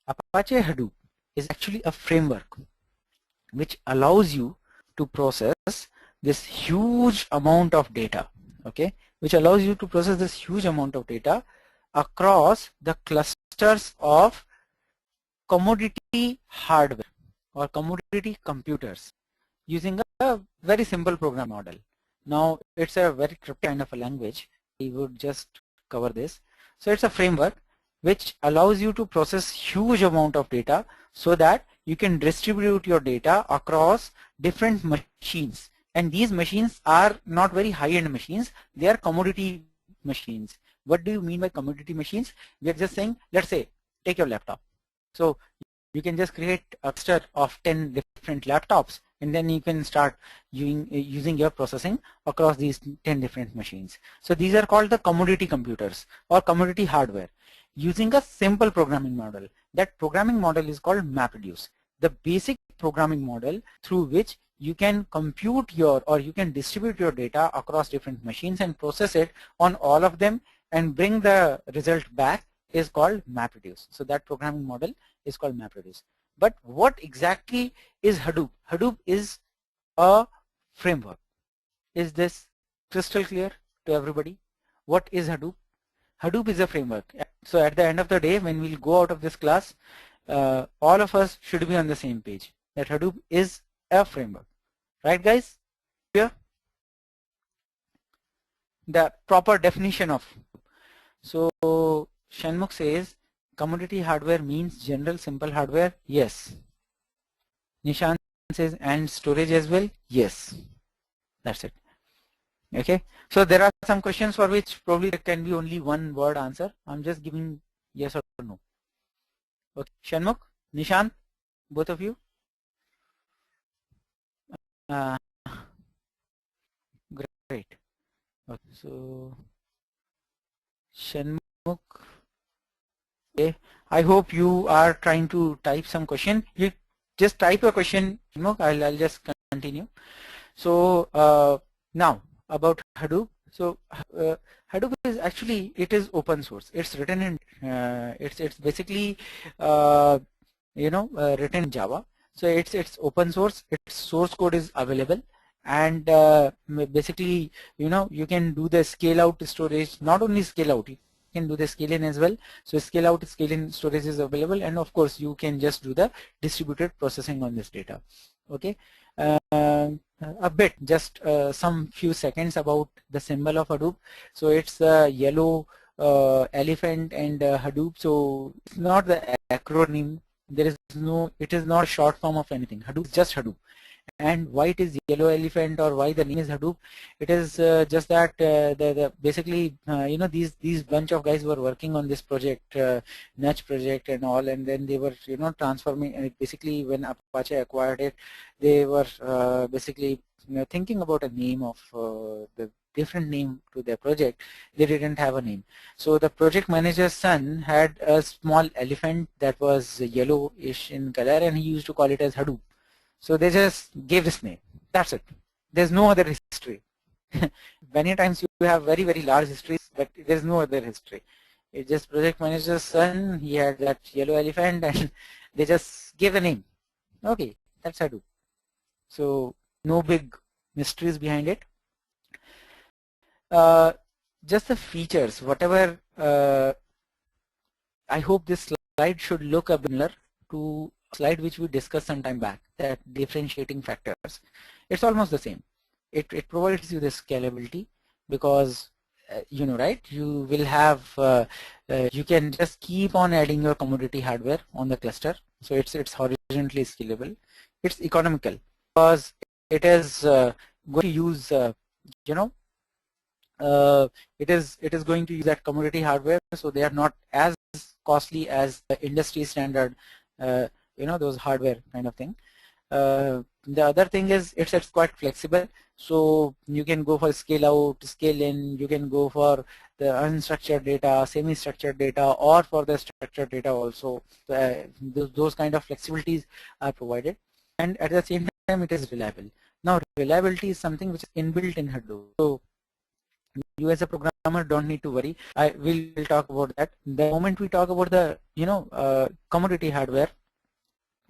Apache Hadoop is actually a framework which allows you to process this huge amount of data, okay, which allows you to process this huge amount of data across the clusters of commodity hardware or commodity computers using a very simple program model. Now it's a very cryptic kind of a language. We would just cover this. So it's a framework which allows you to process huge amount of data so that you can distribute your data across different machines. And these machines are not very high-end machines. They are commodity machines. What do you mean by commodity machines? We are just saying, let's say, take your laptop. So you can just create a cluster of 10 different laptops, and then you can start using your processing across these 10 different machines. So these are called the commodity computers or commodity hardware using a simple programming model. That programming model is called MapReduce, the basic programming model through which you can compute your or you can distribute your data across different machines and process it on all of them and bring the result back is called MapReduce. So that programming model is called MapReduce. But what exactly is Hadoop? Hadoop is a framework. Is this crystal clear to everybody? What is Hadoop? Hadoop is a framework. So at the end of the day, when we'll go out of this class, all of us should be on the same page that Hadoop is a framework. Right, guys? Here, the proper definition of Hadoop. So Shanmugh says commodity hardware means general simple hardware. Yes. Nishan says and storage as well. Yes. That's it. Okay. So there are some questions for which probably there can be only one word answer. I'm just giving yes or no. Okay. Shanmugh, Nishan, both of you. Great. Okay. So Shanmugh. Okay. I hope you are trying to type some question. You just type a question. I'll just continue. So now about Hadoop. So Hadoop is actually, it is open source. It's written in it's basically written in Java. So it's open source. Its source code is available, and basically you can do the scale out storage. Not only scale out, you can do the scale in as well. So scale out, scale in storage is available, and of course you can just do the distributed processing on this data. Okay. A bit, just some few seconds about the symbol of Hadoop. So it's a yellow elephant and Hadoop. So it's not the acronym. There is no, it is not a short form of anything. Hadoop is just Hadoop. And why it is yellow elephant or why the name is Hadoop? It is just that basically these bunch of guys were working on this project, Nudge project and all, and then they were transforming. Basically, when Apache acquired it, they were basically thinking about a name of the different name to their project. They didn't have a name, so the project manager's son had a small elephant that was yellowish in color, and he used to call it as Hadoop. So they just gave this name. That's it. There's no other history. Many times you have very, very large histories, but there's no other history. It's just project manager's son, he had that yellow elephant, and they just gave the name. Okay, that's Hadoop. So no big mysteries behind it. Just the features, whatever. I hope this slide should look similar to slide which we discussed some time back, that differentiating factors. It's almost the same. It provides you the scalability because right, you will have you can just keep on adding your commodity hardware on the cluster. So it's horizontally scalable. It's economical because it is going to use it is going to use that commodity hardware, so they are not as costly as the industry standard those hardware kind of thing. The other thing is it's quite flexible, so you can go for scale out, scale in, you can go for the unstructured data, semi-structured data, or for the structured data also. Those kind of flexibilities are provided, and at the same time it is reliable. Now reliability is something which is inbuilt in Hadoop. So You as a programmer don't need to worry. We'll talk about that. The moment we talk about the commodity hardware,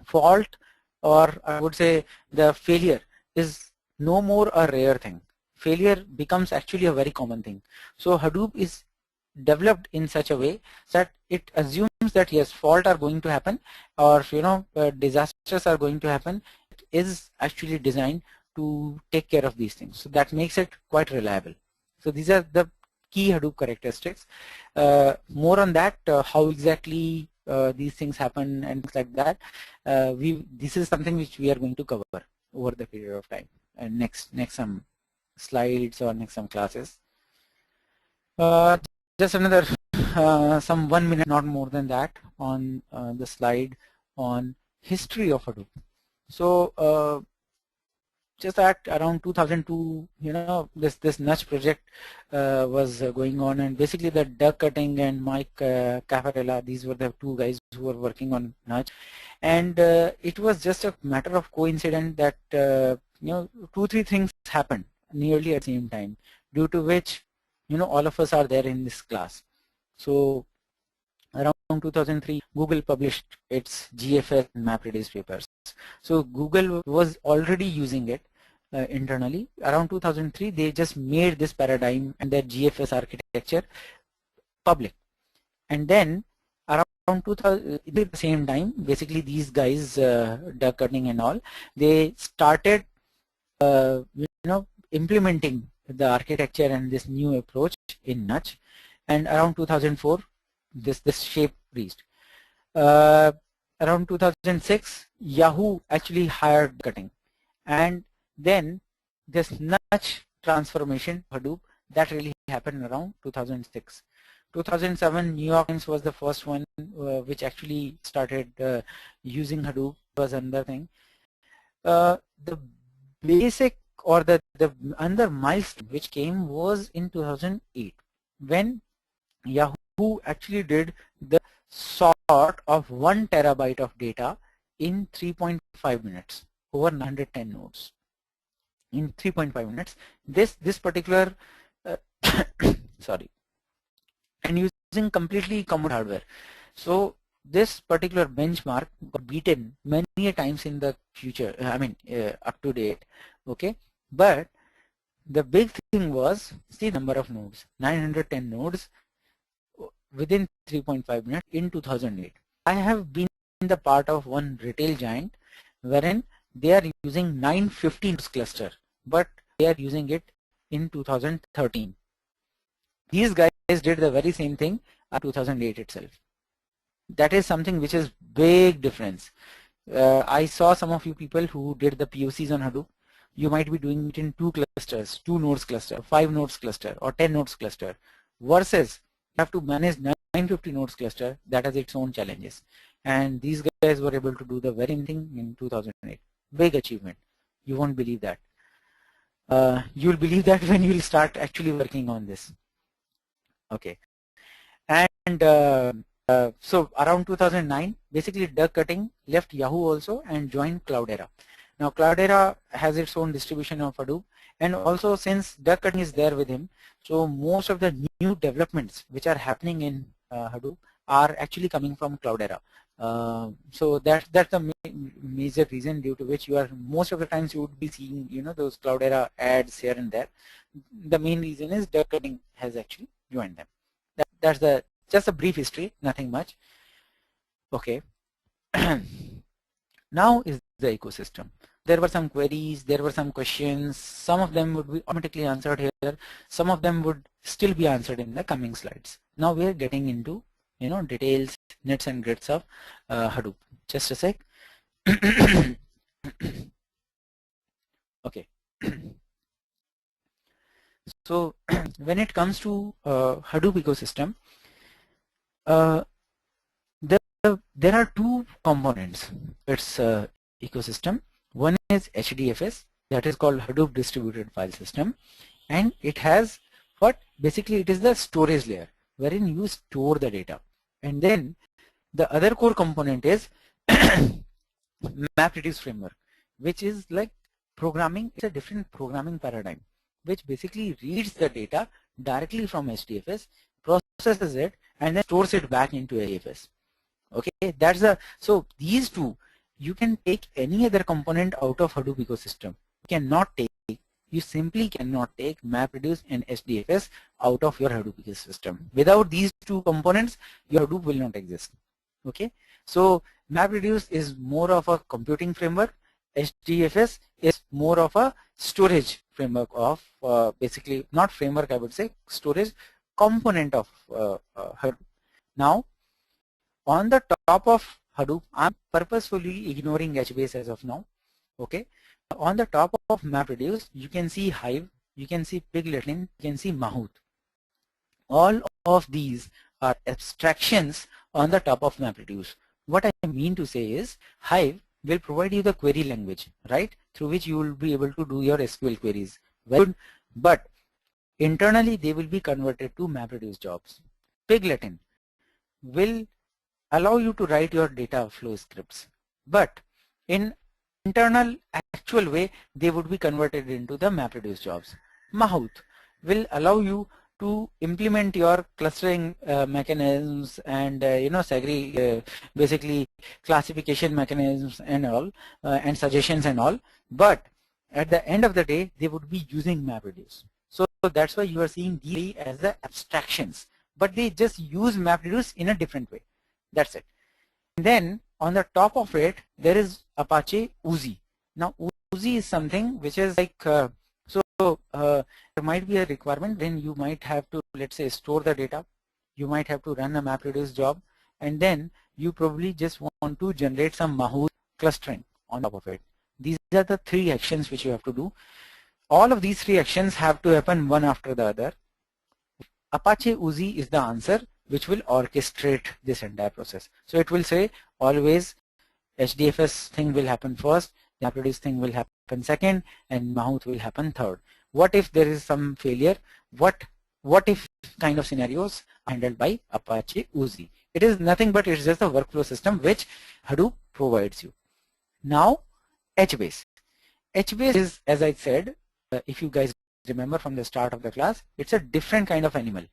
fault, or I would say the failure, is no more a rare thing. Failure becomes actually a very common thing. So Hadoop is developed in such a way that it assumes that yes, fault are going to happen, or disasters are going to happen. It is actually designed to take care of these things. So that makes it quite reliable. So these are the key Hadoop characteristics. More on that, how exactly these things happen and things like that. This is something which we are going to cover over the period of time, and next some slides or next some classes. Just another some 1 minute, not more than that, on the slide on history of Hadoop. So just that around 2002, this Nudge project was going on, and basically the Doug Cutting and Mike Caffarella, these were the two guys who were working on Nudge, and it was just a matter of coincidence that 2-3 things happened nearly at the same time, due to which all of us are there in this class. So around 2003, Google published its GFS MapReduce papers. So Google was already using it internally. Around 2003, they just made this paradigm and their GFS architecture public. And then around 2000, at the same time, basically these guys, Doug Cutting and all, they started implementing the architecture and this new approach in Nudge. And around 2004, this shape reached. Around 2006, Yahoo actually hired Cutting, and then this Nudge transformation Hadoop, that really happened around 2006. 2007, New York Times was the first one which actually started using Hadoop. Was another thing. The basic or the another milestone which came was in 2008, when Yahoo actually did the sort of 1 terabyte of data in 3.5 minutes over 910 nodes. In 3.5 minutes, this particular sorry, and using completely common hardware. So this particular benchmark got beaten many times in the future. I mean, up to date. Okay, but the big thing was the number of nodes, 910 nodes within 3.5 minutes in 2008. I have been the part of one retail giant wherein they are using 950 nodes cluster, but they are using it in 2013. These guys did the very same thing in 2008 itself. That is something which is big difference. I saw some of you people who did the POCs on Hadoop. You might be doing it in 2 clusters, 2 nodes cluster, 5 nodes cluster, or 10 nodes cluster, versus you have to manage 950 nodes cluster. That has its own challenges, and these guys were able to do the very same thing in 2008. Big achievement. You won't believe that. You'll believe that when you'll start actually working on this. Okay, and so around 2009, basically Doug Cutting left Yahoo also and joined Cloudera. Now Cloudera has its own distribution of Hadoop, and also since Doug Cutting is there with him, so most of the new developments which are happening in Hadoop are actually coming from Cloudera. So that's the major reason due to which you are most of the times you would be seeing those Cloudera ads here and there. The main reason is Doug Cutting has actually joined them. That's just a brief history, nothing much. Okay. Now is the ecosystem. There were some queries, there were some questions. Some of them would be automatically answered here. Some of them would still be answered in the coming slides. Now we are getting into details, nits and grits of Hadoop. Just a sec. Okay. So when it comes to Hadoop ecosystem, there are 2 components. It's ecosystem. One is HDFS, that is called Hadoop Distributed File System, and it has what? Basically it is the storage layer wherein you store the data. And then the other core component is MapReduce framework, which is like programming. It's a different programming paradigm which basically reads the data directly from HDFS, processes it, and then stores it back into HDFS. Okay, that's the, so these two, you can take any other component out of Hadoop ecosystem. You cannot take, you simply cannot take MapReduce and HDFS out of your Hadoop ecosystem. Without these two components, your Hadoop will not exist. Okay, so MapReduce is more of a computing framework. HDFS is more of a storage framework of basically, not framework, I would say storage component of Hadoop. Now, on the top of Hadoop, I'm purposefully ignoring HBase as of now. Okay, on the top of MapReduce, you can see Hive, you can see Pigletin, you can see Mahout. All of these are abstractions on the top of MapReduce. What I mean to say is, Hive will provide you the query language, right, through which you will be able to do your SQL queries. Very good. But internally, they will be converted to MapReduce jobs. Pigletin will allow you to write your data flow scripts, but in internal actual way, they would be converted into the MapReduce jobs. Mahout will allow you to implement your clustering mechanisms and basically classification mechanisms and all and suggestions and all, but at the end of the day they would be using MapReduce. So that's why you are seeing these as the abstractions, but they just use MapReduce in a different way. That's it. And then on the top of it there is Apache Oozie. Now Oozie is something which is like there might be a requirement, then you might have to, let's say, store the data, you might have to run a MapReduce job, and then you probably just want to generate some Mahout clustering on top of it. These are the three actions which you have to do. All of these three actions have to happen one after the other. Apache Oozie is the answer which will orchestrate this entire process. So it will say always HDFS thing will happen first, the MapReduce thing will happen second, and Mahout will happen third. What if there is some failure? What if kind of scenarios are handled by Apache Oozie? It is nothing but it's just a workflow system which Hadoop provides you. Now HBase. HBase is, as I said, if you guys remember from the start of the class, it's a different kind of animal.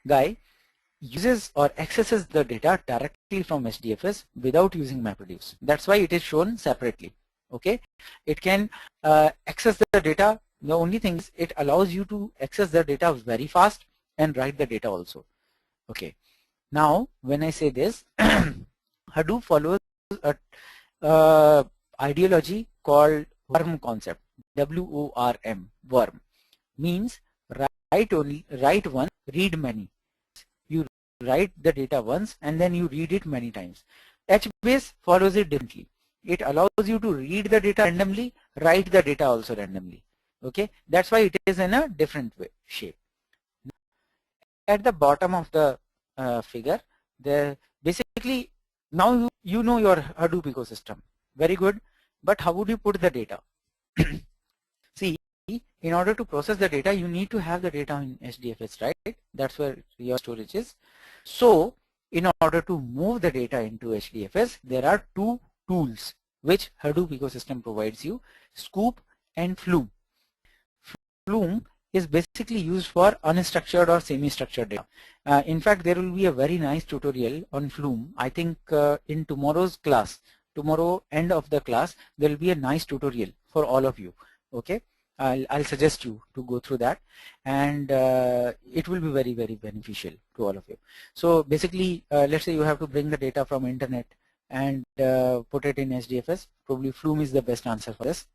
Guy uses or accesses the data directly from HDFS without using MapReduce. That's why it is shown separately. Okay, it can access the data. The only thing is it allows you to access the data very fast and write the data also. Okay, now when I say this, Hadoop follows a ideology called worm concept. WORM, worm, means write once, read many. You write the data once and then you read it many times. HBase follows it differently. It allows you to read the data randomly, write the data also randomly. Okay, that's why it is in a different way, shape. At the bottom of the figure, there basically now you know your Hadoop ecosystem. Very good, but how would you put the data? See, in order to process the data, you need to have the data in HDFS, right? That's where your storage is. So in order to move the data into HDFS, there are two tools which Hadoop ecosystem provides you, Sqoop and Flume. Flume is basically used for unstructured or semi-structured data. In fact, there will be a very nice tutorial on Flume. I think in tomorrow's class, tomorrow end of the class, there will be a nice tutorial for all of you. Okay, I'll suggest you to go through that, and it will be very, very beneficial to all of you. So basically, let's say you have to bring the data from internet and put it in HDFS. Probably Flume is the best answer for this.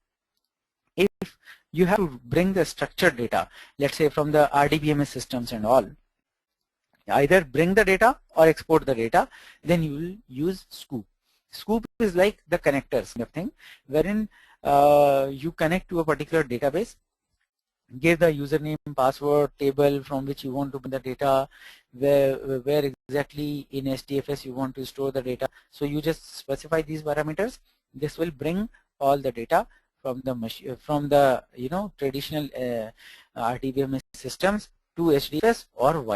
If you have to bring the structured data, let's say from the RDBMS systems and all, either bring the data or export the data, then you will use Sqoop. Sqoop is like the connectors kind of thing, wherein you connect to a particular database, give the username, password, table from which you want to bring the data, where exactly in HDFS you want to store the data. So you just specify these parameters. This will bring all the data from the machine, from the traditional RDBMS systems to HDFS or